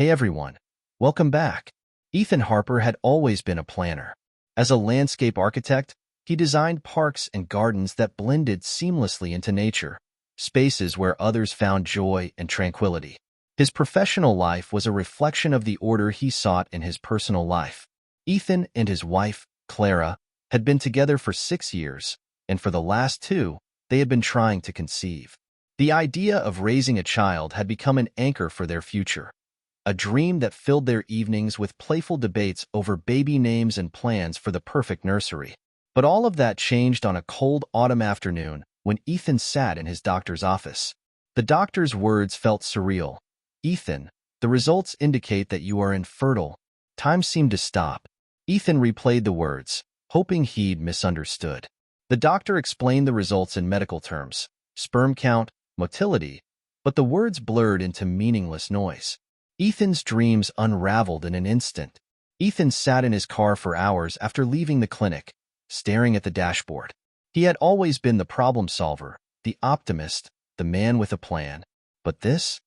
Hey everyone, welcome back. Ethan Harper had always been a planner. As a landscape architect, he designed parks and gardens that blended seamlessly into nature, spaces where others found joy and tranquility. His professional life was a reflection of the order he sought in his personal life. Ethan and his wife, Clara, had been together for 6 years, and for the last 2, they had been trying to conceive. The idea of raising a child had become an anchor for their future, a dream that filled their evenings with playful debates over baby names and plans for the perfect nursery. But all of that changed on a cold autumn afternoon when Ethan sat in his doctor's office. The doctor's words felt surreal. "Ethan, the results indicate that you are infertile." Time seemed to stop. Ethan replayed the words, hoping he'd misunderstood. The doctor explained the results in medical terms: sperm count, motility, but the words blurred into meaningless noise. Ethan's dreams unraveled in an instant. Ethan sat in his car for hours after leaving the clinic, staring at the dashboard. He had always been the problem solver, the optimist, the man with a plan. But this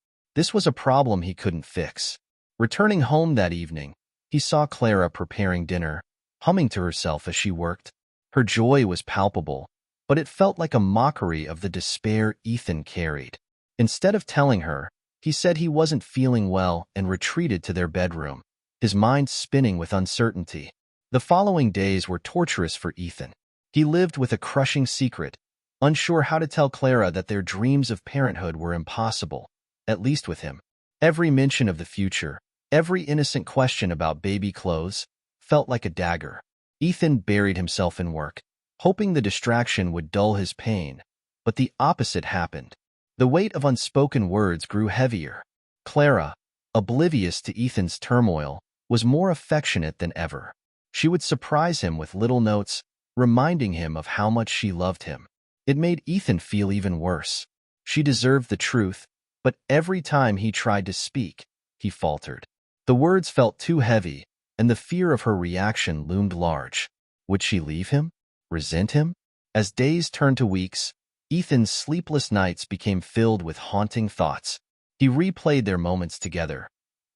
was a problem he couldn't fix. Returning home that evening, he saw Clara preparing dinner, humming to herself as she worked. Her joy was palpable, but it felt like a mockery of the despair Ethan carried. Instead of telling her, he said he wasn't feeling well and retreated to their bedroom, his mind spinning with uncertainty. The following days were torturous for Ethan. He lived with a crushing secret, unsure how to tell Clara that their dreams of parenthood were impossible, at least with him. Every mention of the future, every innocent question about baby clothes, felt like a dagger. Ethan buried himself in work, hoping the distraction would dull his pain, but the opposite happened. The weight of unspoken words grew heavier. Clara, oblivious to Ethan's turmoil, was more affectionate than ever. She would surprise him with little notes, reminding him of how much she loved him. It made Ethan feel even worse. She deserved the truth, but every time he tried to speak, he faltered. The words felt too heavy, and the fear of her reaction loomed large. Would she leave him? Resent him? As days turned to weeks, Ethan's sleepless nights became filled with haunting thoughts. He replayed their moments together.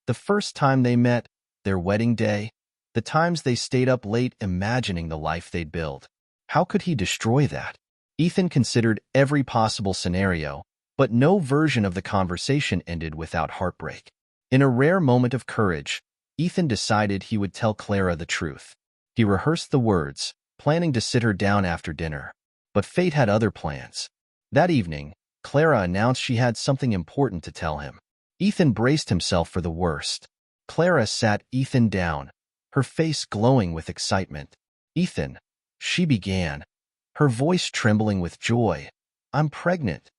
The first time they met, their wedding day, the times they stayed up late imagining the life they'd build. How could he destroy that? Ethan considered every possible scenario, but no version of the conversation ended without heartbreak. In a rare moment of courage, Ethan decided he would tell Clara the truth. He rehearsed the words, planning to sit her down after dinner. But fate had other plans. That evening, Clara announced she had something important to tell him. Ethan braced himself for the worst. Clara sat Ethan down, her face glowing with excitement. "Ethan," she began, her voice trembling with joy, "I'm pregnant."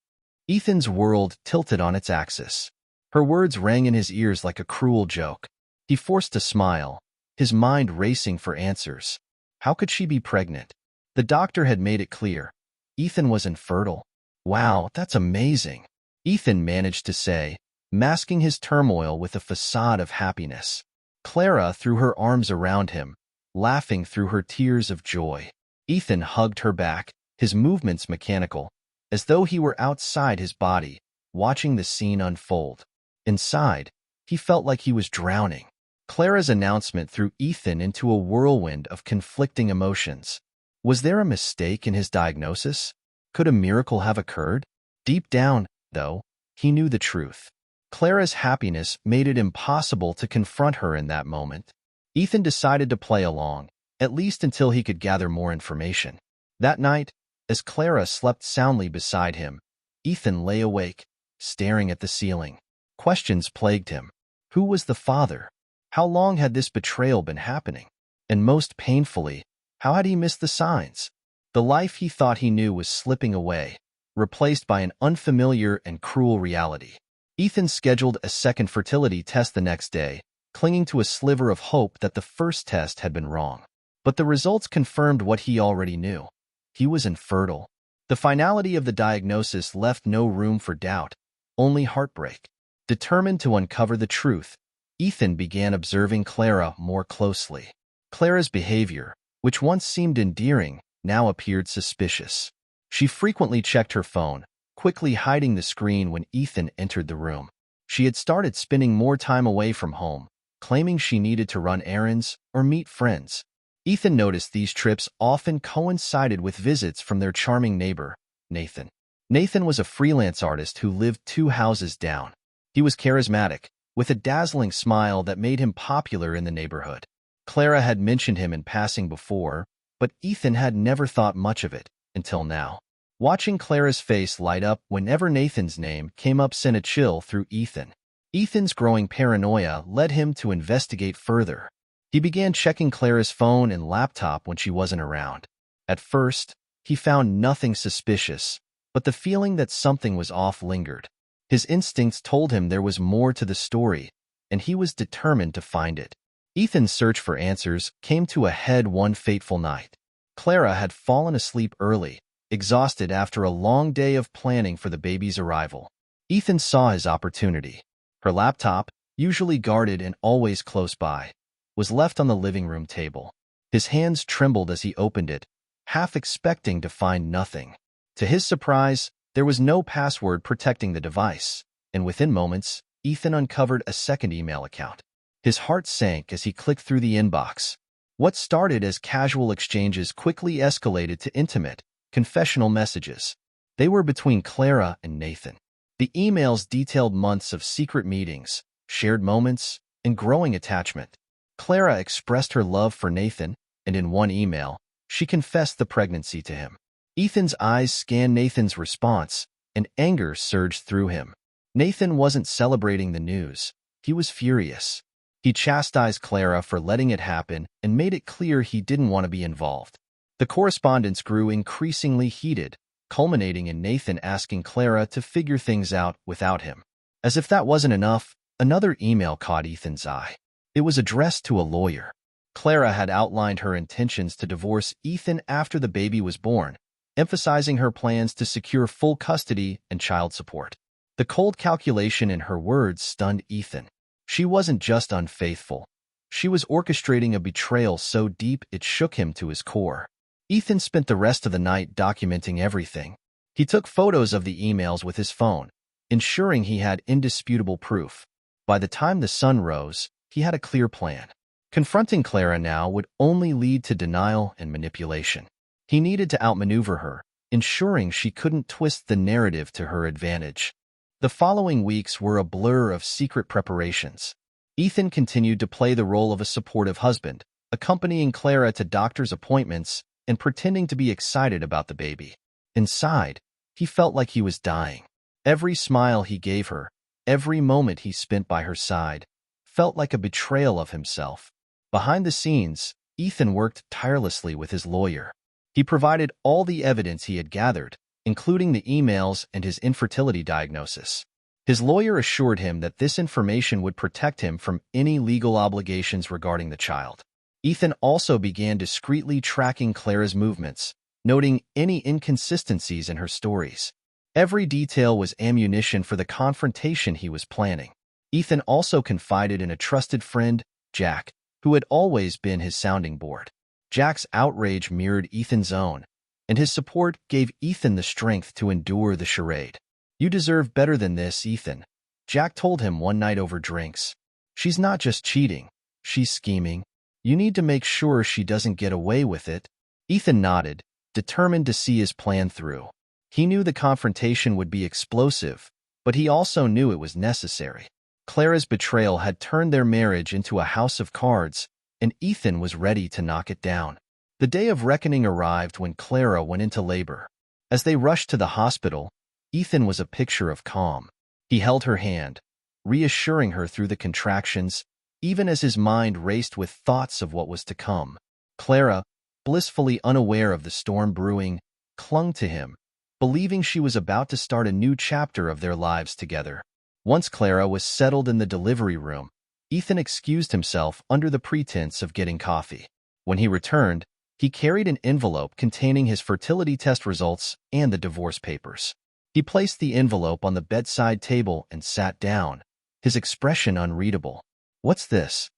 Ethan's world tilted on its axis. Her words rang in his ears like a cruel joke. He forced a smile, his mind racing for answers. How could she be pregnant? The doctor had made it clear. Ethan was infertile. "Wow, that's amazing," Ethan managed to say, masking his turmoil with a facade of happiness. Clara threw her arms around him, laughing through her tears of joy. Ethan hugged her back, his movements mechanical, as though he were outside his body, watching the scene unfold. Inside, he felt like he was drowning. Clara's announcement threw Ethan into a whirlwind of conflicting emotions. Was there a mistake in his diagnosis? Could a miracle have occurred? Deep down, though, he knew the truth. Clara's happiness made it impossible to confront her in that moment. Ethan decided to play along, at least until he could gather more information. That night, as Clara slept soundly beside him, Ethan lay awake, staring at the ceiling. Questions plagued him. Who was the father? How long had this betrayal been happening? And most painfully, how had he missed the signs? The life he thought he knew was slipping away, replaced by an unfamiliar and cruel reality. Ethan scheduled a second fertility test the next day, clinging to a sliver of hope that the first test had been wrong. But the results confirmed what he already knew. He was infertile. The finality of the diagnosis left no room for doubt, only heartbreak. Determined to uncover the truth, Ethan began observing Clara more closely. Clara's behavior, which once seemed endearing, now appeared suspicious. She frequently checked her phone, quickly hiding the screen when Ethan entered the room. She had started spending more time away from home, claiming she needed to run errands or meet friends. Ethan noticed these trips often coincided with visits from their charming neighbor, Nathan. Nathan was a freelance artist who lived 2 houses down. He was charismatic, with a dazzling smile that made him popular in the neighborhood. Clara had mentioned him in passing before, but Ethan had never thought much of it until now. Watching Clara's face light up whenever Nathan's name came up sent a chill through Ethan. Ethan's growing paranoia led him to investigate further. He began checking Clara's phone and laptop when she wasn't around. At first, he found nothing suspicious, but the feeling that something was off lingered. His instincts told him there was more to the story, and he was determined to find it. Ethan's search for answers came to a head one fateful night. Clara had fallen asleep early, exhausted after a long day of planning for the baby's arrival. Ethan saw his opportunity. Her laptop, usually guarded and always close by, was left on the living room table. His hands trembled as he opened it, half expecting to find nothing. To his surprise, there was no password protecting the device, and within moments, Ethan uncovered a second email account. His heart sank as he clicked through the inbox. What started as casual exchanges quickly escalated to intimate, confessional messages. They were between Clara and Nathan. The emails detailed months of secret meetings, shared moments, and growing attachment. Clara expressed her love for Nathan, and in one email, she confessed the pregnancy to him. Ethan's eyes scanned Nathan's response, and anger surged through him. Nathan wasn't celebrating the news. He was furious. He chastised Clara for letting it happen and made it clear he didn't want to be involved. The correspondence grew increasingly heated, culminating in Nathan asking Clara to figure things out without him. As if that wasn't enough, another email caught Ethan's eye. It was addressed to a lawyer. Clara had outlined her intentions to divorce Ethan after the baby was born, emphasizing her plans to secure full custody and child support. The cold calculation in her words stunned Ethan. She wasn't just unfaithful. She was orchestrating a betrayal so deep it shook him to his core. Ethan spent the rest of the night documenting everything. He took photos of the emails with his phone, ensuring he had indisputable proof. By the time the sun rose, he had a clear plan. Confronting Clara now would only lead to denial and manipulation. He needed to outmaneuver her, ensuring she couldn't twist the narrative to her advantage. The following weeks were a blur of secret preparations. Ethan continued to play the role of a supportive husband, accompanying Clara to doctor's appointments and pretending to be excited about the baby. Inside, he felt like he was dying. Every smile he gave her, every moment he spent by her side, felt like a betrayal of himself. Behind the scenes, Ethan worked tirelessly with his lawyer. He provided all the evidence he had gathered, including the emails and his infertility diagnosis. His lawyer assured him that this information would protect him from any legal obligations regarding the child. Ethan also began discreetly tracking Clara's movements, noting any inconsistencies in her stories. Every detail was ammunition for the confrontation he was planning. Ethan also confided in a trusted friend, Jack, who had always been his sounding board. Jack's outrage mirrored Ethan's own, and his support gave Ethan the strength to endure the charade. "You deserve better than this, Ethan," Jack told him one night over drinks. "She's not just cheating, she's scheming. You need to make sure she doesn't get away with it." Ethan nodded, determined to see his plan through. He knew the confrontation would be explosive, but he also knew it was necessary. Clara's betrayal had turned their marriage into a house of cards, and Ethan was ready to knock it down. The day of reckoning arrived when Clara went into labor. As they rushed to the hospital, Ethan was a picture of calm. He held her hand, reassuring her through the contractions, even as his mind raced with thoughts of what was to come. Clara, blissfully unaware of the storm brewing, clung to him, believing she was about to start a new chapter of their lives together. Once Clara was settled in the delivery room, Ethan excused himself under the pretense of getting coffee. When he returned, he carried an envelope containing his fertility test results and the divorce papers. He placed the envelope on the bedside table and sat down, his expression unreadable. "What's this?"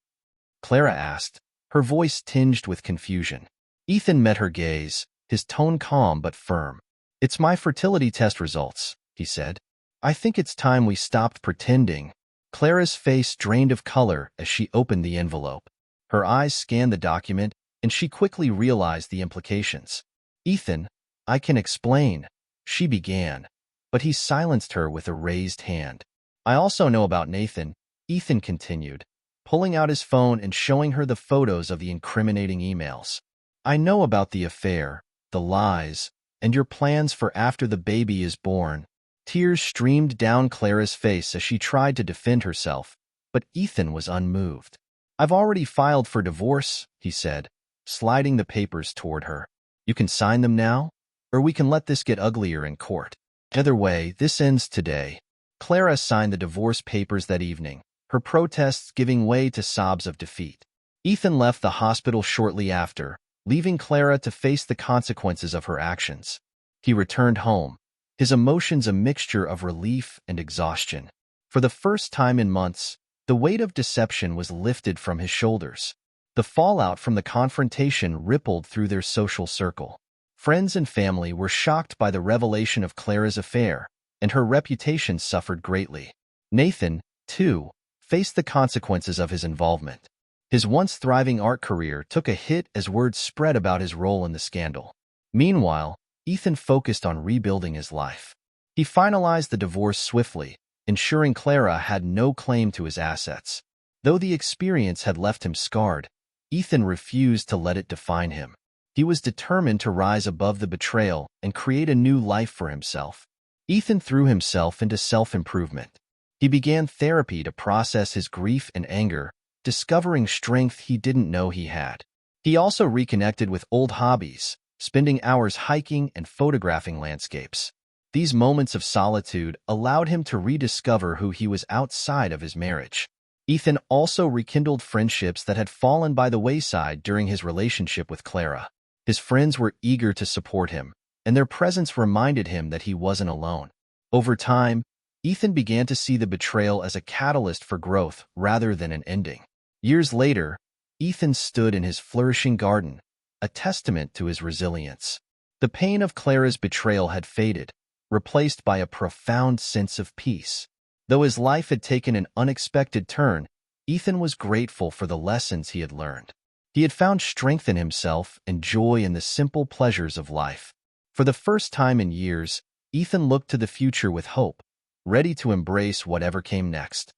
Clara asked, her voice tinged with confusion. Ethan met her gaze, his tone calm but firm. "It's my fertility test results," he said. "I think it's time we stopped pretending Clara's face drained of color as she opened the envelope. Her eyes scanned the document, and she quickly realized the implications. "Ethan, I can explain," she began, but he silenced her with a raised hand. "I also know about Nathan," Ethan continued, pulling out his phone and showing her the photos of the incriminating emails. "I know about the affair, the lies, and your plans for after the baby is born." Tears streamed down Clara's face as she tried to defend herself, but Ethan was unmoved. "I've already filed for divorce," he said, sliding the papers toward her. "You can sign them now, or we can let this get uglier in court. Either way, this ends today." Clara signed the divorce papers that evening, her protests giving way to sobs of defeat. Ethan left the hospital shortly after, leaving Clara to face the consequences of her actions. He returned home, his emotions a mixture of relief and exhaustion. For the first time in months, the weight of deception was lifted from his shoulders. The fallout from the confrontation rippled through their social circle. Friends and family were shocked by the revelation of Clara's affair, and her reputation suffered greatly. Nathan, too, faced the consequences of his involvement. His once thriving art career took a hit as word spread about his role in the scandal. Meanwhile, Ethan focused on rebuilding his life. He finalized the divorce swiftly, ensuring Clara had no claim to his assets. Though the experience had left him scarred, Ethan refused to let it define him. He was determined to rise above the betrayal and create a new life for himself. Ethan threw himself into self-improvement. He began therapy to process his grief and anger, discovering strength he didn't know he had. He also reconnected with old hobbies, spending hours hiking and photographing landscapes. These moments of solitude allowed him to rediscover who he was outside of his marriage. Ethan also rekindled friendships that had fallen by the wayside during his relationship with Clara. His friends were eager to support him, and their presence reminded him that he wasn't alone. Over time, Ethan began to see the betrayal as a catalyst for growth rather than an ending. Years later, Ethan stood in his flourishing garden, a testament to his resilience. The pain of Clara's betrayal had faded, replaced by a profound sense of peace. Though his life had taken an unexpected turn, Ethan was grateful for the lessons he had learned. He had found strength in himself and joy in the simple pleasures of life. For the first time in years, Ethan looked to the future with hope, ready to embrace whatever came next.